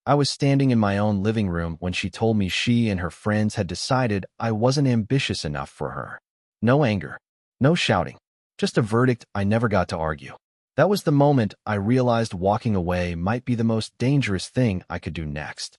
I was standing in my own living room when she told me she and her friends had decided I wasn't ambitious enough for her. No anger, no shouting, just a verdict I never got to argue. That was the moment I realized walking away might be the most dangerous thing I could do next.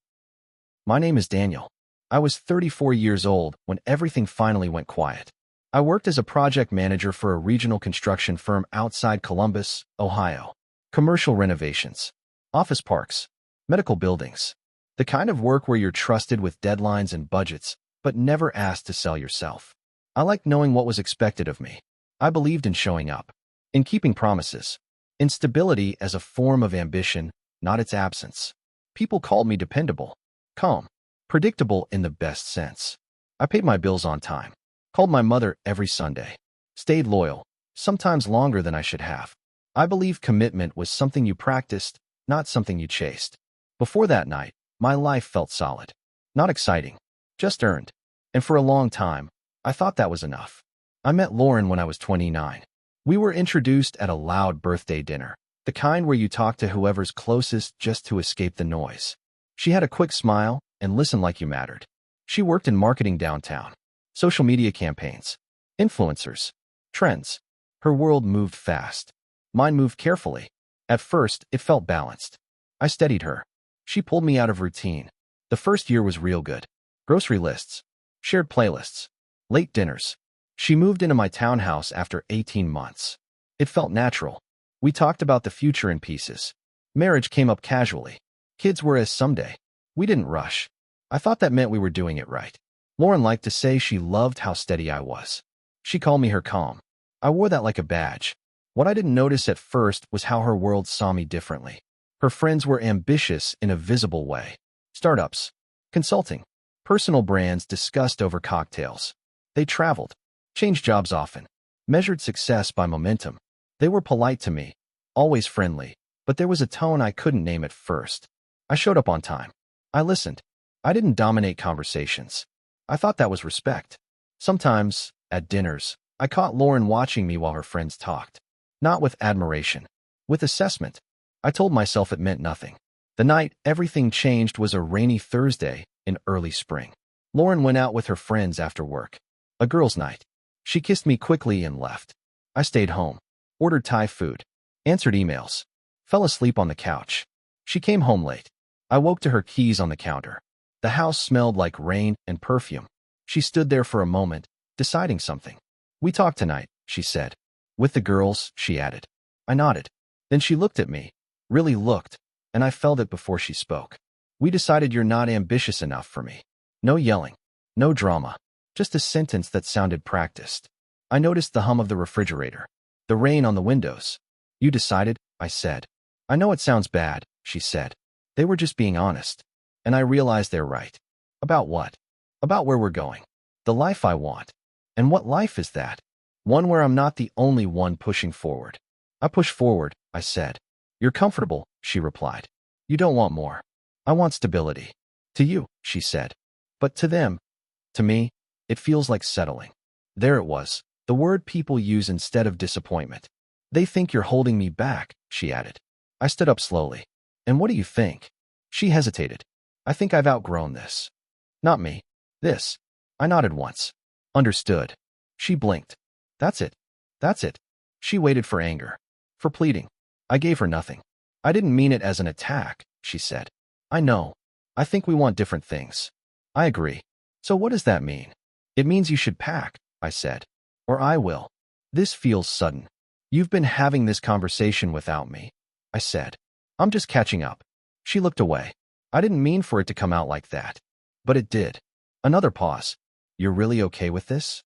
My name is Daniel. I was 34 years old when everything finally went quiet. I worked as a project manager for a regional construction firm outside Columbus, Ohio. Commercial renovations, office parks, medical buildings. The kind of work where you're trusted with deadlines and budgets, but never asked to sell yourself. I liked knowing what was expected of me. I believed in showing up, in keeping promises, in stability as a form of ambition, not its absence. People called me dependable, calm, predictable in the best sense. I paid my bills on time, called my mother every Sunday, stayed loyal, sometimes longer than I should have. I believe commitment was something you practiced, not something you chased. Before that night, my life felt solid. Not exciting, just earned. And for a long time, I thought that was enough. I met Lauren when I was 29. We were introduced at a loud birthday dinner, the kind where you talk to whoever's closest just to escape the noise. She had a quick smile and listened like you mattered. She worked in marketing downtown, social media campaigns, influencers, trends. Her world moved fast. Mine moved carefully. At first, it felt balanced. I steadied her. She pulled me out of routine. The first year was real good. Grocery lists, shared playlists, late dinners. She moved into my townhouse after 18 months. It felt natural. We talked about the future in pieces. Marriage came up casually. Kids were as someday. We didn't rush. I thought that meant we were doing it right. Lauren liked to say she loved how steady I was. She called me her calm. I wore that like a badge. What I didn't notice at first was how her world saw me differently. Her friends were ambitious in a visible way. Startups, consulting, personal brands discussed over cocktails. They traveled, changed jobs often, measured success by momentum. They were polite to me, always friendly, but there was a tone I couldn't name at first. I showed up on time. I listened. I didn't dominate conversations. I thought that was respect. Sometimes, at dinners, I caught Lauren watching me while her friends talked. Not with admiration, with assessment. I told myself it meant nothing. The night everything changed was a rainy Thursday in early spring. Lauren went out with her friends after work. A girls' night. She kissed me quickly and left. I stayed home, ordered Thai food, answered emails, fell asleep on the couch. She came home late. I woke to her keys on the counter. The house smelled like rain and perfume. She stood there for a moment, deciding something. "We talk tonight," she said. "With the girls," she added. I nodded. Then she looked at me, really looked, and I felt it before she spoke. "We decided you're not ambitious enough for me." No yelling, no drama, just a sentence that sounded practiced. I noticed the hum of the refrigerator, the rain on the windows. "You decided," I said. "I know it sounds bad," she said. They were just being honest. And I realized they're right. About what? About where we're going. The life I want. And what life is that? One where I'm not the only one pushing forward. I push forward, I said. "You're comfortable," she replied. "You don't want more." "I want stability." "To you," she said. "But to them, to me, it feels like settling." There it was, the word people use instead of disappointment. "They think you're holding me back," she added. I stood up slowly. "And what do you think?" She hesitated. "I think I've outgrown this." "Not me. This." I nodded once. "Understood." She blinked. "That's it. That's it." She waited for anger, for pleading. I gave her nothing. "I didn't mean it as an attack," she said. "I know. I think we want different things." "I agree." "So what does that mean?" "It means you should pack," I said. "Or I will." "This feels sudden." "You've been having this conversation without me," I said. "I'm just catching up." She looked away. I didn't mean for it to come out like that. But it did. Another pause. "You're really okay with this?"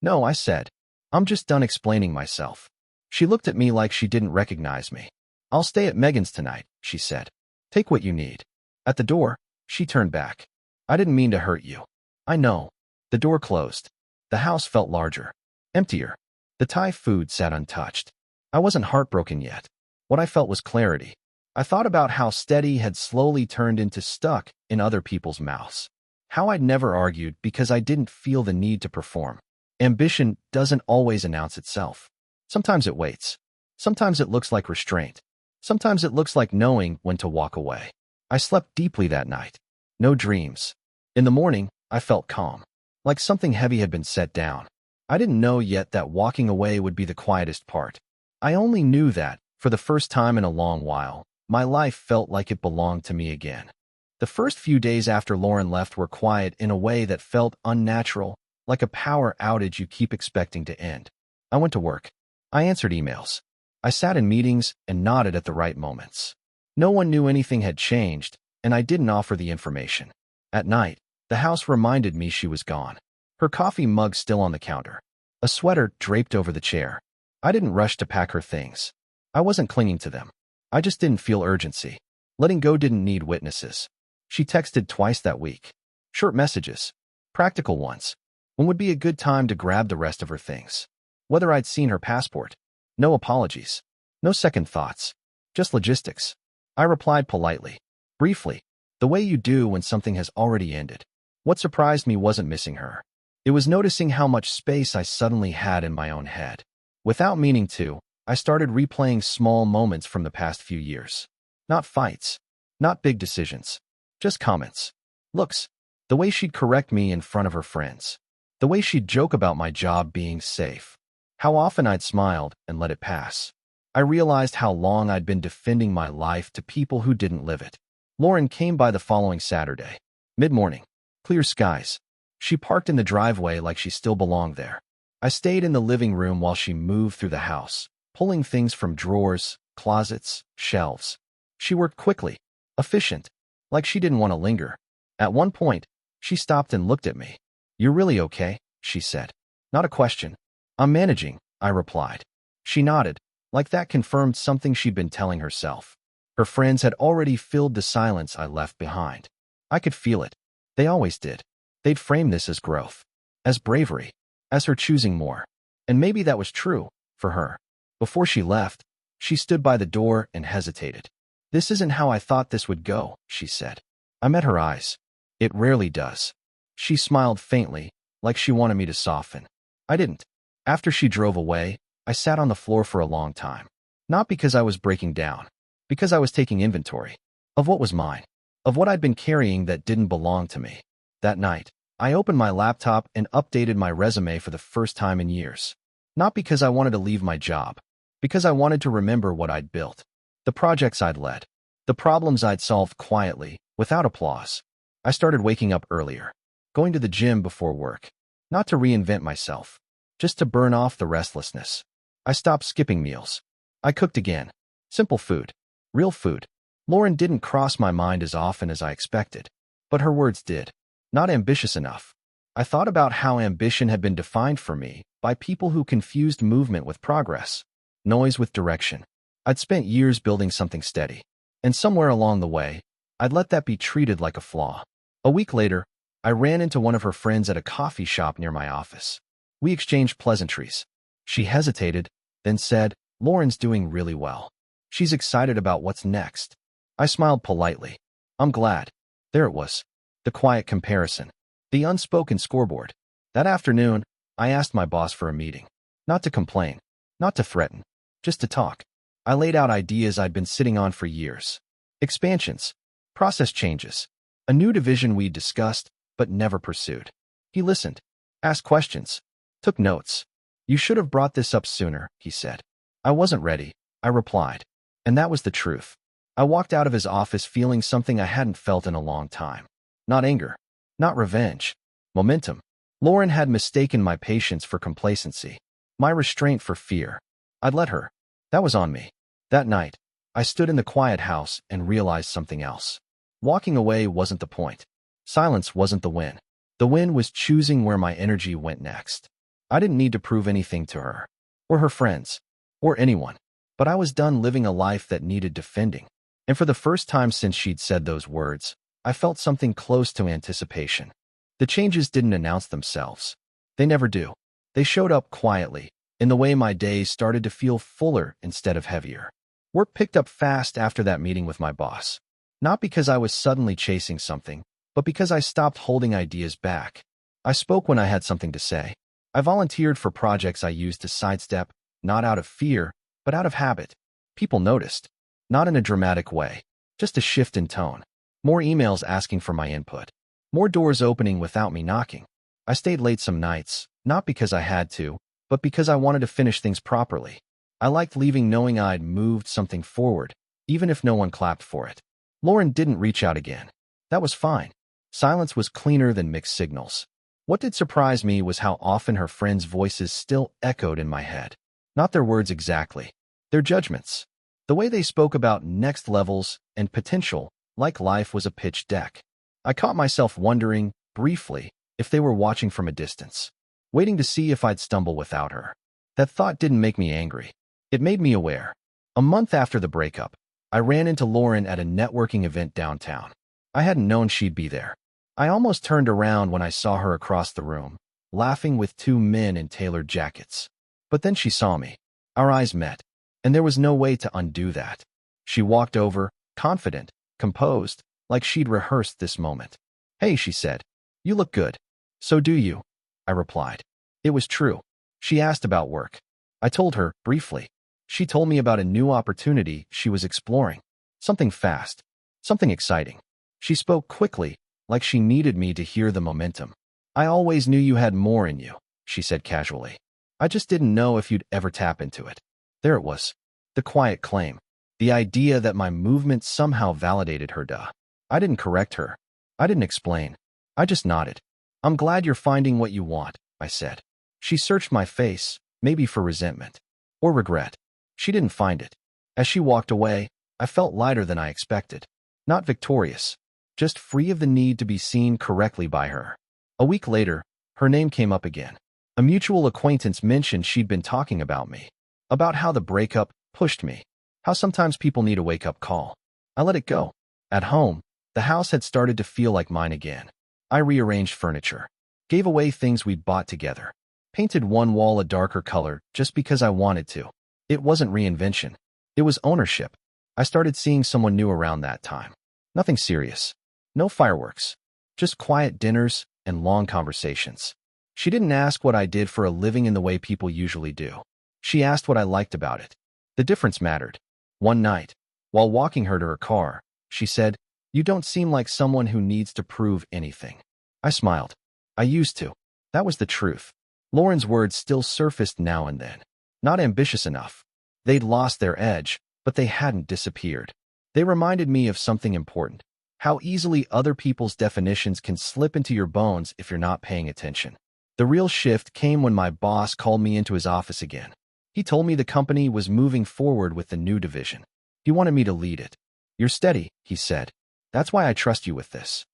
"No," I said. "I'm just done explaining myself." She looked at me like she didn't recognize me. "I'll stay at Megan's tonight," she said. "Take what you need." At the door, she turned back. "I didn't mean to hurt you." "I know." The door closed. The house felt larger, emptier. The Thai food sat untouched. I wasn't heartbroken yet. What I felt was clarity. I thought about how steady had slowly turned into stuck in other people's mouths. How I'd never argued because I didn't feel the need to perform. Ambition doesn't always announce itself. Sometimes it waits. Sometimes it looks like restraint. Sometimes it looks like knowing when to walk away. I slept deeply that night. No dreams. In the morning, I felt calm, like something heavy had been set down. I didn't know yet that walking away would be the quietest part. I only knew that, for the first time in a long while, my life felt like it belonged to me again. The first few days after Lauren left were quiet in a way that felt unnatural, like a power outage you keep expecting to end. I went to work. I answered emails. I sat in meetings and nodded at the right moments. No one knew anything had changed, and I didn't offer the information. At night, the house reminded me she was gone. Her coffee mug still on the counter. A sweater draped over the chair. I didn't rush to pack her things. I wasn't clinging to them. I just didn't feel urgency. Letting go didn't need witnesses. She texted twice that week. Short messages. Practical ones. When would be a good time to grab the rest of her things? Whether I'd seen her passport. No apologies. No second thoughts. Just logistics. I replied politely. Briefly. The way you do when something has already ended. What surprised me wasn't missing her. It was noticing how much space I suddenly had in my own head. Without meaning to, I started replaying small moments from the past few years. Not fights. Not big decisions. Just comments. Looks. The way she'd correct me in front of her friends. The way she'd joke about my job being safe. How often I'd smiled and let it pass. I realized how long I'd been defending my life to people who didn't live it. Lauren came by the following Saturday. Mid-morning. Clear skies. She parked in the driveway like she still belonged there. I stayed in the living room while she moved through the house, pulling things from drawers, closets, shelves. She worked quickly, efficient, like she didn't want to linger. At one point, she stopped and looked at me. "You're really okay?" she said. Not a question. "I'm managing," I replied. She nodded, like that confirmed something she'd been telling herself. Her friends had already filled the silence I left behind. I could feel it. They always did. They'd frame this as growth, as bravery, as her choosing more. And maybe that was true, for her. Before she left, she stood by the door and hesitated. "This isn't how I thought this would go," she said. I met her eyes. It rarely does. She smiled faintly, like she wanted me to soften. I didn't. After she drove away, I sat on the floor for a long time. Not because I was breaking down, because I was taking inventory of what was mine, of what I'd been carrying that didn't belong to me. That night, I opened my laptop and updated my resume for the first time in years. Not because I wanted to leave my job, because I wanted to remember what I'd built, the projects I'd led, the problems I'd solved quietly, without applause. I started waking up earlier, going to the gym before work, not to reinvent myself, just to burn off the restlessness. I stopped skipping meals. I cooked again. Simple food. Real food. Lauren didn't cross my mind as often as I expected, but her words did. Not ambitious enough. I thought about how ambition had been defined for me by people who confused movement with progress, noise with direction. I'd spent years building something steady, and somewhere along the way, I'd let that be treated like a flaw. A week later, I ran into one of her friends at a coffee shop near my office. We exchanged pleasantries. She hesitated, then said, "Lauren's doing really well. She's excited about what's next." I smiled politely. "I'm glad." There it was. The quiet comparison. The unspoken scoreboard. That afternoon, I asked my boss for a meeting. Not to complain. Not to threaten. Just to talk. I laid out ideas I'd been sitting on for years. Expansions. Process changes. A new division we'd discussed, but never pursued. He listened. Asked questions. Took notes. "You should have brought this up sooner," he said. "I wasn't ready," I replied. And that was the truth. I walked out of his office feeling something I hadn't felt in a long time. Not anger. Not revenge. Momentum. Lauren had mistaken my patience for complacency. My restraint for fear. I'd let her. That was on me. That night, I stood in the quiet house and realized something else. Walking away wasn't the point. Silence wasn't the win. The win was choosing where my energy went next. I didn't need to prove anything to her, or her friends, or anyone. But I was done living a life that needed defending. And for the first time since she'd said those words, I felt something close to anticipation. The changes didn't announce themselves. They never do. They showed up quietly, in the way my days started to feel fuller instead of heavier. Work picked up fast after that meeting with my boss. Not because I was suddenly chasing something, but because I stopped holding ideas back. I spoke when I had something to say. I volunteered for projects I used to sidestep, not out of fear, but out of habit. People noticed. Not in a dramatic way, just a shift in tone. More emails asking for my input. More doors opening without me knocking. I stayed late some nights, not because I had to, but because I wanted to finish things properly. I liked leaving knowing I'd moved something forward, even if no one clapped for it. Lauren didn't reach out again. That was fine. Silence was cleaner than mixed signals. What did surprise me was how often her friends' voices still echoed in my head. Not their words exactly, their judgments. The way they spoke about next levels and potential, like life was a pitch deck. I caught myself wondering, briefly, if they were watching from a distance, waiting to see if I'd stumble without her. That thought didn't make me angry. It made me aware. A month after the breakup, I ran into Lauren at a networking event downtown. I hadn't known she'd be there. I almost turned around when I saw her across the room, laughing with two men in tailored jackets. But then she saw me. Our eyes met, and there was no way to undo that. She walked over, confident, composed, like she'd rehearsed this moment. "Hey," she said. "You look good." "So do you," I replied. It was true. She asked about work. I told her, briefly. She told me about a new opportunity she was exploring. Something fast. Something exciting. She spoke quickly, like she needed me to hear the momentum. "I always knew you had more in you," she said casually. "I just didn't know if you'd ever tap into it." There it was. The quiet claim. The idea that my movement somehow validated her duh. I didn't correct her. I didn't explain. I just nodded. "I'm glad you're finding what you want," I said. She searched my face, maybe for resentment. Or regret. She didn't find it. As she walked away, I felt lighter than I expected. Not victorious. Just free of the need to be seen correctly by her. A week later, her name came up again. A mutual acquaintance mentioned she'd been talking about me. About how the breakup pushed me. How sometimes people need a wake-up call. I let it go. At home, the house had started to feel like mine again. I rearranged furniture. Gave away things we'd bought together. Painted one wall a darker color just because I wanted to. It wasn't reinvention. It was ownership. I started seeing someone new around that time. Nothing serious. No fireworks. Just quiet dinners and long conversations. She didn't ask what I did for a living in the way people usually do. She asked what I liked about it. The difference mattered. One night, while walking her to her car, she said, "You don't seem like someone who needs to prove anything." I smiled. I used to. That was the truth. Lauren's words still surfaced now and then. Not ambitious enough. They'd lost their edge, but they hadn't disappeared. They reminded me of something important. How easily other people's definitions can slip into your bones if you're not paying attention. The real shift came when my boss called me into his office again. He told me the company was moving forward with the new division. He wanted me to lead it. "You're steady," he said. "That's why I trust you with this."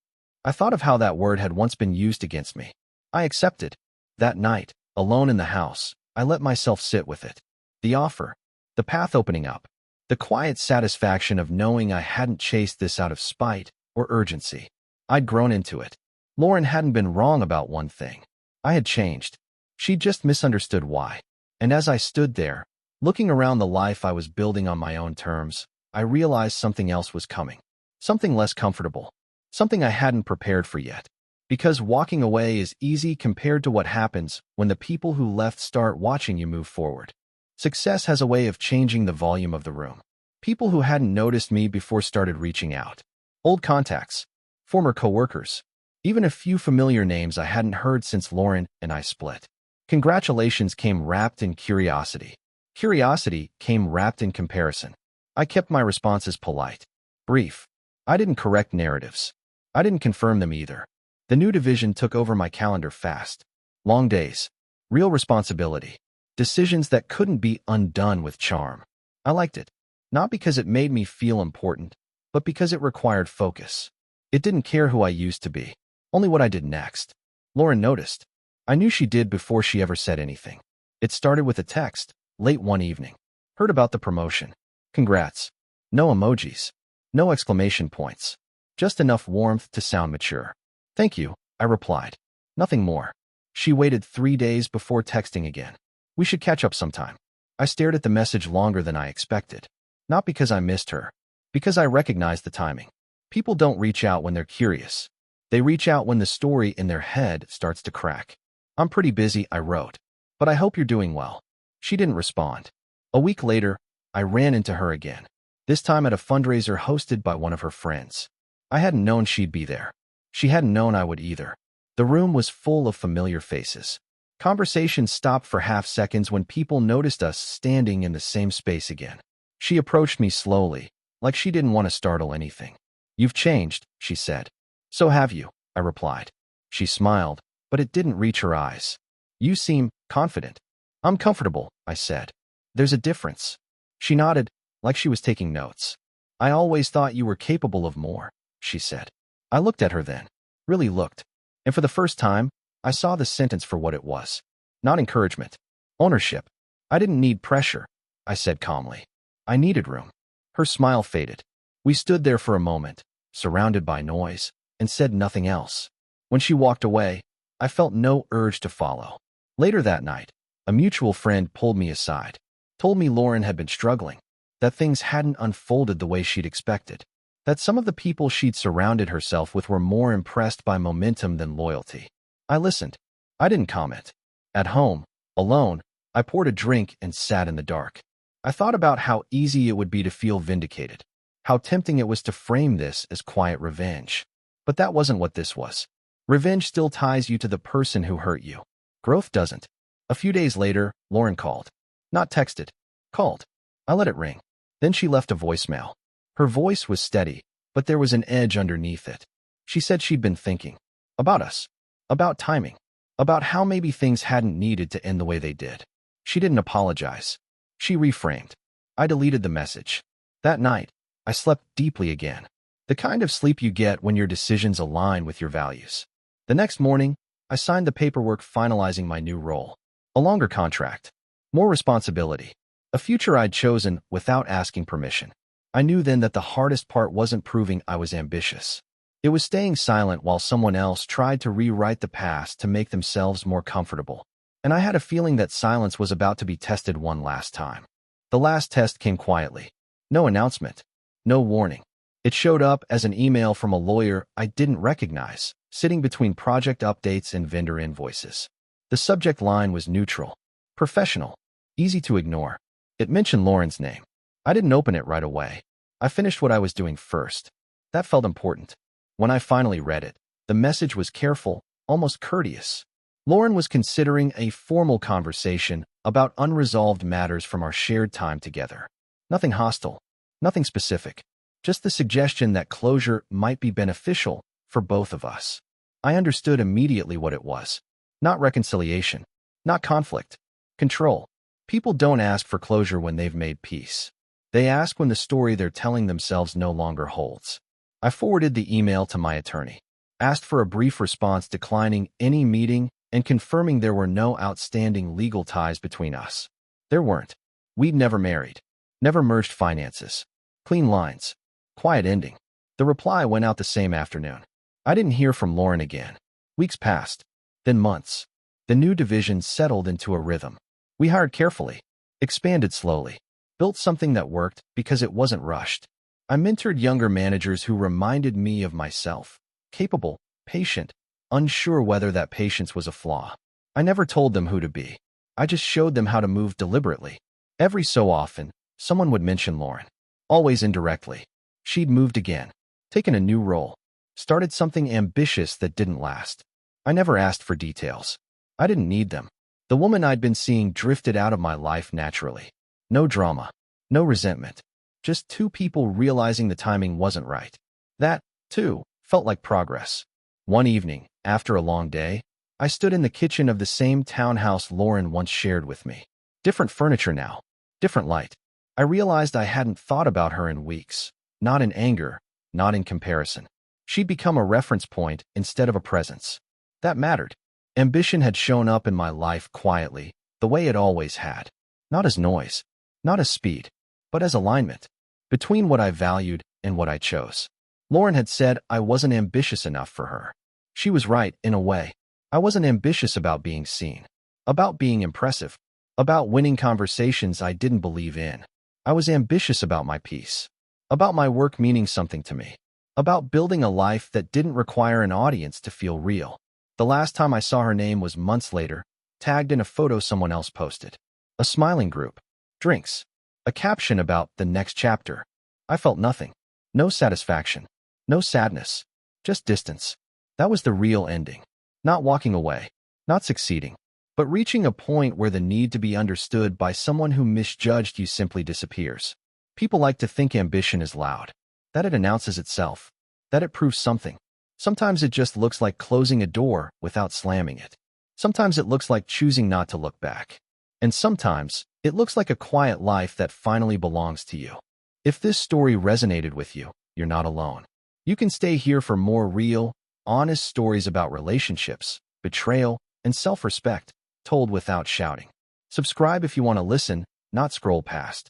I thought of how that word had once been used against me. I accepted. That night, alone in the house, I let myself sit with it. The offer. The path opening up. The quiet satisfaction of knowing I hadn't chased this out of spite or urgency. I'd grown into it. Lauren hadn't been wrong about one thing. I had changed. She'd just misunderstood why. And as I stood there, looking around the life I was building on my own terms, I realized something else was coming. Something less comfortable. Something I hadn't prepared for yet. Because walking away is easy compared to what happens when the people who left start watching you move forward. Success has a way of changing the volume of the room. People who hadn't noticed me before started reaching out. Old contacts, former coworkers, even a few familiar names I hadn't heard since Lauren and I split. Congratulations came wrapped in curiosity. Curiosity came wrapped in comparison. I kept my responses polite, brief. I didn't correct narratives. I didn't confirm them either. The new division took over my calendar fast. Long days. Real responsibility. Decisions that couldn't be undone with charm. I liked it. Not because it made me feel important, but because it required focus. It didn't care who I used to be, only what I did next. Lauren noticed. I knew she did before she ever said anything. It started with a text, late one evening. Heard about the promotion. Congrats. No emojis. No exclamation points. Just enough warmth to sound mature. Thank you, I replied. Nothing more. She waited 3 days before texting again. We should catch up sometime. I stared at the message longer than I expected. Not because I missed her. Because I recognized the timing. People don't reach out when they're curious. They reach out when the story in their head starts to crack. I'm pretty busy, I wrote. But I hope you're doing well. She didn't respond. A week later, I ran into her again. This time at a fundraiser hosted by one of her friends. I hadn't known she'd be there. She hadn't known I would either. The room was full of familiar faces. Conversation stopped for half seconds when people noticed us standing in the same space again. She approached me slowly, like she didn't want to startle anything. "You've changed," she said. "So have you," I replied. She smiled, but it didn't reach her eyes. "You seem confident." "I'm comfortable," I said. "There's a difference." She nodded, like she was taking notes. "I always thought you were capable of more," she said. I looked at her then, really looked, and for the first time, I saw the sentence for what it was. Not encouragement. Ownership. "I didn't need pressure," I said calmly. "I needed room." Her smile faded. We stood there for a moment, surrounded by noise, and said nothing else. When she walked away, I felt no urge to follow. Later that night, a mutual friend pulled me aside, told me Lauren had been struggling, that things hadn't unfolded the way she'd expected, that some of the people she'd surrounded herself with were more impressed by momentum than loyalty. I listened. I didn't comment. At home, alone, I poured a drink and sat in the dark. I thought about how easy it would be to feel vindicated, how tempting it was to frame this as quiet revenge. But that wasn't what this was. Revenge still ties you to the person who hurt you. Growth doesn't. A few days later, Lauren called. Not texted. Called. I let it ring. Then she left a voicemail. Her voice was steady, but there was an edge underneath it. She said she'd been thinking. About us. About timing. About how maybe things hadn't needed to end the way they did. She didn't apologize. She reframed. I deleted the message. That night, I slept deeply again. The kind of sleep you get when your decisions align with your values. The next morning, I signed the paperwork finalizing my new role. A longer contract. More responsibility. A future I'd chosen without asking permission. I knew then that the hardest part wasn't proving I was ambitious. It was staying silent while someone else tried to rewrite the past to make themselves more comfortable. And I had a feeling that silence was about to be tested one last time. The last test came quietly. No announcement. No warning. It showed up as an email from a lawyer I didn't recognize, sitting between project updates and vendor invoices. The subject line was neutral. Professional. Easy to ignore. It mentioned Lauren's name. I didn't open it right away. I finished what I was doing first. That felt important. When I finally read it, the message was careful, almost courteous. Lauren was considering a formal conversation about unresolved matters from our shared time together. Nothing hostile, nothing specific, just the suggestion that closure might be beneficial for both of us. I understood immediately what it was. Not reconciliation, not conflict, control. People don't ask for closure when they've made peace. They ask when the story they're telling themselves no longer holds. I forwarded the email to my attorney, asked for a brief response declining any meeting and confirming there were no outstanding legal ties between us. There weren't. We'd never married, never merged finances. Clean lines. Quiet ending. The reply went out the same afternoon. I didn't hear from Lauren again. Weeks passed, then months. The new division settled into a rhythm. We hired carefully, expanded slowly, built something that worked because it wasn't rushed. I mentored younger managers who reminded me of myself, capable, patient, unsure whether that patience was a flaw. I never told them who to be. I just showed them how to move deliberately. Every so often, someone would mention Lauren. Always indirectly. She'd moved again, taken a new role, started something ambitious that didn't last. I never asked for details. I didn't need them. The woman I'd been seeing drifted out of my life naturally. No drama, no resentment. Just two people realizing the timing wasn't right. That, too, felt like progress. One evening, after a long day, I stood in the kitchen of the same townhouse Lauren once shared with me. Different furniture now, different light. I realized I hadn't thought about her in weeks. Not in anger, not in comparison. She'd become a reference point instead of a presence. That mattered. Ambition had shown up in my life quietly, the way it always had. Not as noise, not as speed, but as alignment between what I valued and what I chose. Lauren had said I wasn't ambitious enough for her. She was right, in a way. I wasn't ambitious about being seen, about being impressive, about winning conversations I didn't believe in. I was ambitious about my peace, about my work meaning something to me, about building a life that didn't require an audience to feel real. The last time I saw her name was months later, tagged in a photo someone else posted. A smiling group. Drinks. A caption about the next chapter. I felt nothing. No satisfaction. No sadness, just distance. That was the real ending. Not walking away, not succeeding, but reaching a point where the need to be understood by someone who misjudged you simply disappears. People like to think ambition is loud, that it announces itself, that it proves something. Sometimes it just looks like closing a door without slamming it. Sometimes it looks like choosing not to look back. And sometimes it looks like a quiet life that finally belongs to you. If this story resonated with you, you're not alone. You can stay here for more real, honest stories about relationships, betrayal, and self-respect, told without shouting. Subscribe if you want to listen, not scroll past.